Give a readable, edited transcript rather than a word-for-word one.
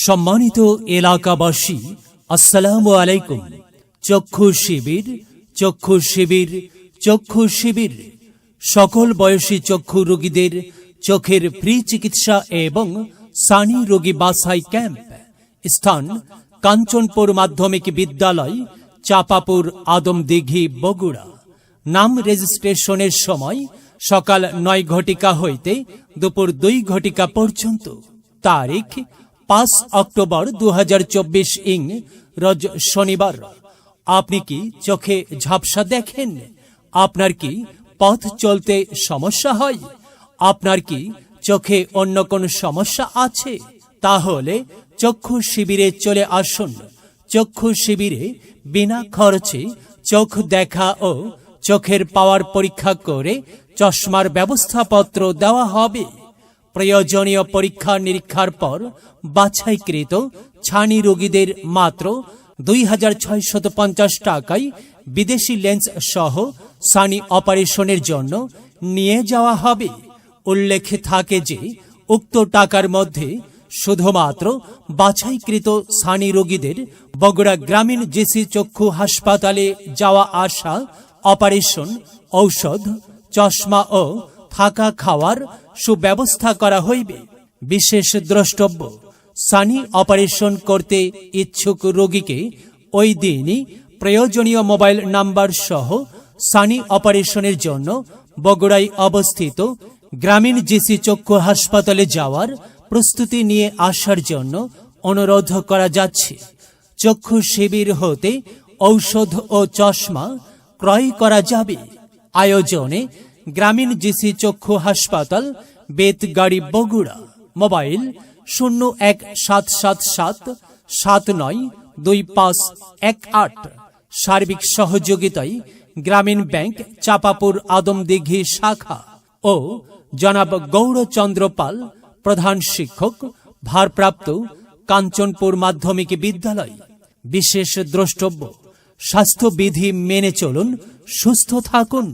সম্মানিত এলাকাবাসী, আসসালামু আলাইকুম। চক্ষু শিবির, চক্ষু শিবির, চক্ষু শিবির সকল বয়সী চক্ষু রোগীদের চোখের ফ্রি চিকিৎসা এবং সানি রোগী বাছাই ক্যাম্প। স্থান কাঞ্চনপুর মাধ্যমিক বিদ্যালয়, চাপাপুর, আদমদিঘি, বগুড়া। নাম রেজিস্ট্রেশনের সময় সকাল ৯ ঘটিকা হইতে দুপুর ২ ঘটিকা পর্যন্ত। তারিখ ৫ অক্টোবর ২০২৪ ইং রোজ শনিবার। আপনি কি চোখে ঝাপসা দেখেন? আপনার কি পথ চলতে সমস্যা হয়? আপনার কি চোখে অন্য কোন সমস্যা আছে? তাহলে চক্ষু শিবিরে চলে আসুন। চক্ষু শিবিরে বিনা খরচে চোখ দেখা ও চোখের পাওয়ার পরীক্ষা করে চশমার ব্যবস্থাপত্র দেওয়া হবে। প্রয়োজনীয় পরীক্ষা নিরীক্ষার পর বাছাইকৃত ছানি রোগীদের মাত্র ২৬৫০ টাকায় বিদেশি লেন্স সহ সানি অপারেশনের জন্য নিয়ে যাওয়া হবে। উল্লেখ থাকে যে উক্ত টাকার মধ্যে শুধুমাত্র বাছাইকৃত সানি রোগীদের বগুড়া গ্রামীণ জেসি চক্ষু হাসপাতালে যাওয়া আসা, অপারেশন, ঔষধ, চশমা ও থাকা খাওয়ার সুব্যবস্থা করা হইবে। বিশেষ দ্রষ্টব্য, সানি অপারেশন করতে ইচ্ছুক রোগীকে ওই দিনই প্রয়োজনীয় মোবাইল নাম্বার সহ সানি অপারেশনের জন্য বগুড়ায় অবস্থিত গ্রামীণ জেসি চক্ষু হাসপাতালে যাওয়ার প্রস্তুতি নিয়ে আসার জন্য অনুরোধ করা যাচ্ছে। চক্ষু শিবির হতে ঔষধ ও চশমা ক্রয় করা যাবে। আয়োজনে গ্রামীণ জেসি চক্ষু হাসপাতাল, বেতগাড়ি, বগুড়া। মোবাইল 0১77792518। সার্বিক সহযোগিতায় গ্রামীণ ব্যাংক, চাপাপুর, আদমদিঘি শাখা ও জনাব গৌরচন্দ্র পাল, প্রধান শিক্ষক, ভারপ্রাপ্ত, কাঞ্চনপুর মাধ্যমিক বিদ্যালয়। বিশেষ দ্রষ্টব্য, স্বাস্থ্যবিধি মেনে চলুন, সুস্থ থাকুন।